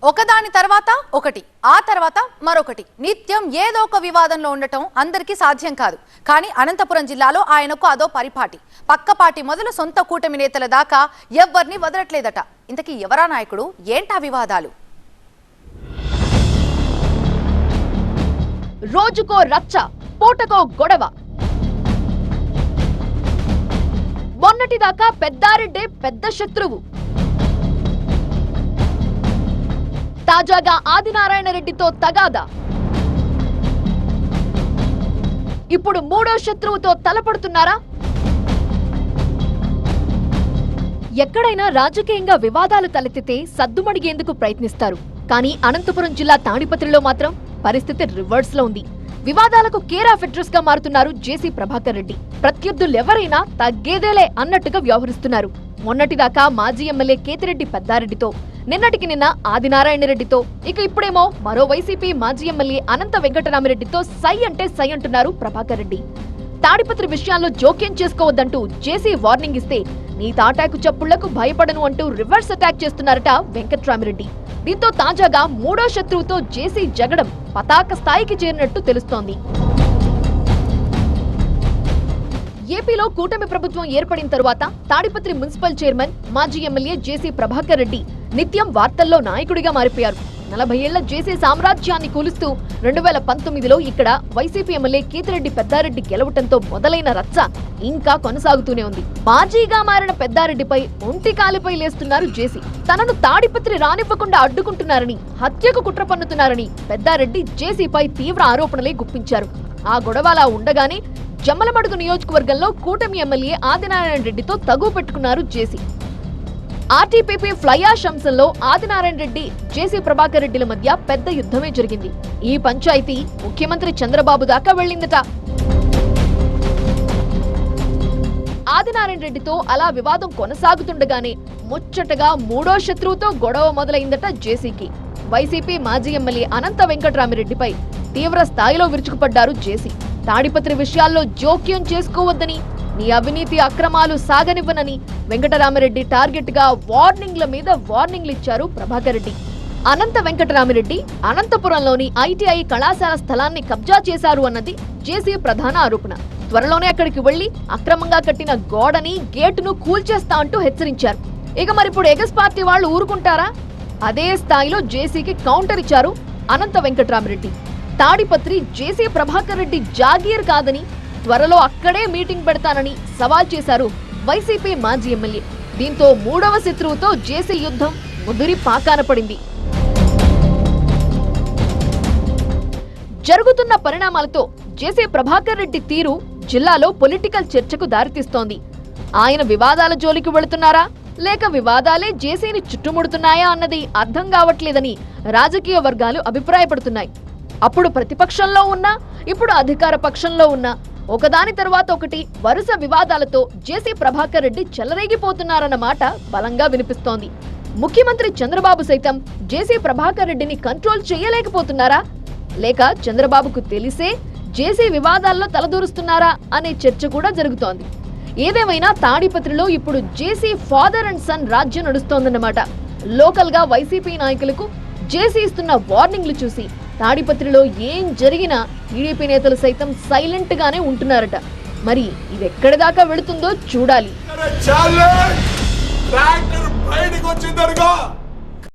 ఒకదాని తర్వాత ఒకటి ఆ తర్వాత మరొకటి నిత్యం ఏదో ఒక వివాదంలో ఉండటం అందరికీ సాధ్యం కాదు. కానీ అనంతపురం జిల్లాలో ఆయనకు అదో పరిపాటి. పక్కపాటి మొదలు సొంత కూటమి నేతల దాకా ఎవ్వర్ని వదలట్లేదట. ఇంతకీ ఎవరా నాయకుడు, ఏంటా వివాదాలు? రోజుకో రచ్చ, పూటకో గొడవ. మొన్నటిదాకా పెద్దారెడ్డే పెద్ద శత్రువు. తాజాగా ఆదినారాయణ రెడ్డితో తగాదా. ఇప్పుడు మూడో శత్రువుతో తలపడుతున్నారా? ఎక్కడైనా రాజకీయంగా వివాదాలు తలెత్తితే సద్దుమడిగేందుకు ప్రయత్నిస్తారు. కానీ అనంతపురం జిల్లా తాడిపత్రిలో మాత్రం పరిస్థితి రివర్స్ లో ఉంది. వివాదాలకు కేర్ ఆఫ్ అడ్రస్ గా మారుతున్నారు జేసీ ప్రభాకర్ రెడ్డి. ప్రత్యర్థులెవరైనా తగ్గేదేలే అన్నట్టుగా వ్యవహరిస్తున్నారు. మొన్నటిదాకా మాజీ ఎమ్మెల్యే కేతిరెడ్డి పెద్దారెడ్డితో, నిన్నటికి నిన్న ఆదినారాయణ రెడ్డితో, ఇక ఇప్పుడేమో మరో వైసీపీ మాజీ ఎమ్మెల్యే అనంత వెంకటరామిరెడ్డితో సై అంటే సై అంటున్నారు ప్రభాకర్ రెడ్డి. తాడిపత్రి విషయాల్లో జోక్యం చేసుకోవద్దంటూ జేసీ వార్నింగ్ ఇస్తే నీ తాటాకు చప్పుళ్లకు భయపడను అంటూ రివర్స్ అటాక్ చేస్తున్నారట వెంకట్రామిరెడ్డి. దీంతో తాజాగా మూడో శత్రువుతో జేసీ జగడం పతాక స్థాయికి చేరినట్టు తెలుస్తోంది. ఏపీలో కూటమి ప్రభుత్వం ఏర్పడిన తరువాత తాడిపత్రి మున్సిపల్ చైర్మన్ మాజీ ఎమ్మెల్యే జేసీ ప్రభాకర్ రెడ్డి నిత్యం వార్తల్లో నాయకుడిగా మారిపోయారు. 40 ఏళ్ల జేసీ సామ్రాజ్యాన్ని కూలుస్తూ 2019లో ఇక్కడ వైసీపీ ఎమ్మెల్యే కేతిరెడ్డి పెద్దారెడ్డి గెలవటంతో మొదలైన రచ్చ ఇంకా కొనసాగుతూనే ఉంది. మాజీగా మారిన పెద్దారెడ్డిపై ఒంటి కాలిపై లేస్తున్నారు జేసీ. తనను తాడిపత్రి రానివ్వకుండా అడ్డుకుంటున్నారని, హత్యకు కుట్ర పన్నుతున్నారని పెద్దారెడ్డి జేసీపై తీవ్ర ఆరోపణలే గుప్పించారు. ఆ గొడవ అలా ఉండగానే జమ్మలమడుగు నియోజకవర్గంలో కూటమి ఎమ్మెల్యే ఆదినారాయణ రెడ్డితో తగు పెట్టుకున్నారు జేసీ. ఆర్టీపీపీ ఫ్లైయాష్ అంశంలో ఆదినారాయణ రెడ్డి, జేసీ ప్రభాకర్ రెడ్డిల మధ్య పెద్ద యుద్ధమే జరిగింది. ఈ పంచాయతీ ముఖ్యమంత్రి చంద్రబాబు దాకా వెళ్లిందట. ఆదినారాయణ రెడ్డితో అలా వివాదం కొనసాగుతుండగానే ముచ్చటగా మూడో శత్రువుతో గొడవ మొదలైందట జేసీకి. వైసీపీ మాజీ ఎమ్మెల్యే అనంత వెంకటరామిరెడ్డిపై తీవ్ర స్థాయిలో విరుచుకుపడ్డారు జేసీ. తాడిపత్రి విషయాల్లో జోక్యం చేసుకోవద్దని, నీ అవినీతి అక్రమాలు సాగనివ్వనని వెంకటరామిరెడ్డి టార్గెట్ గా వార్నింగ్ల మీద వార్నింగ్లు ఇచ్చారు ప్రభాకర్ రెడ్డి. అనంత వెంకటరామిరెడ్డి అనంతపురంలోని ఐటీఐ కళాశాల స్థలాన్ని కబ్జా చేశారు అన్నది జేసీ ప్రధాన ఆరోపణ. త్వరలోనే అక్కడికి వెళ్లి అక్రమంగా కట్టిన గోడని, గేటును కూల్చేస్తా అంటూ హెచ్చరించారు. ఇక మరిప్పుడు ఎగస్ పార్టీ వాళ్ళు ఊరుకుంటారా? అదే స్థాయిలో జేసీకి కౌంటర్ ఇచ్చారు అనంత వెంకటరామిరెడ్డి. తాడిపత్రి జేసీ ప్రభాకర్ రెడ్డి జాగీర్ కాదని, త్వరలో అక్కడే మీటింగ్ పెడతానని సవాల్ చేశారు వైసీపీ మాజీ ఎమ్మెల్యే. దీంతో మూడవ శత్రువుతో జేసీ యుద్ధం ముదిరి పాకాన పడింది. జరుగుతున్న పరిణామాలతో జేసీ ప్రభాకర్ రెడ్డి తీరు జిల్లాలో పొలిటికల్ చర్చకు దారితీస్తోంది. ఆయన వివాదాల జోలికి వెళుతున్నారా, లేక వివాదాలే జేసీని చుట్టుముడుతున్నాయా అన్నది అర్థం కావట్లేదని రాజకీయ వర్గాలు అభిప్రాయపడుతున్నాయి. అప్పుడు ప్రతిపక్షంలో ఉన్నా, ఇప్పుడు అధికార పక్షంలో ఉన్నా ఒకదాని తర్వాత ఒకటి వరుస వివాదాలతో జేసీ ప్రభాకర్ రెడ్డి చెలరేగిపోతున్నారన్న మాట బలంగా వినిపిస్తోంది. ముఖ్యమంత్రి చంద్రబాబు సైతం జేసీ ప్రభాకర్ రెడ్డిని కంట్రోల్ చేయలేకపోతున్నారా, లేక చంద్రబాబుకు తెలిసే జేసీ వివాదాల్లో తలదూరుస్తున్నారా అనే చర్చ కూడా జరుగుతోంది. ఏదేమైనా తాడిపత్రిలో ఇప్పుడు జేసీ ఫాదర్ అండ్ సన్ రాజ్యం నడుస్తోందన్నమాట. లోకల్ గా వైసీపీ నాయకులకు జేసీ ఇస్తున్న వార్నింగ్లు చూసి తాడిపత్రిలో ఏం జరిగినా టీడీపీ నేతలు సైతం సైలెంట్ గానే ఉంటున్నారట. మరి ఇది ఎక్కడి దాకా వెళుతుందో చూడాలి.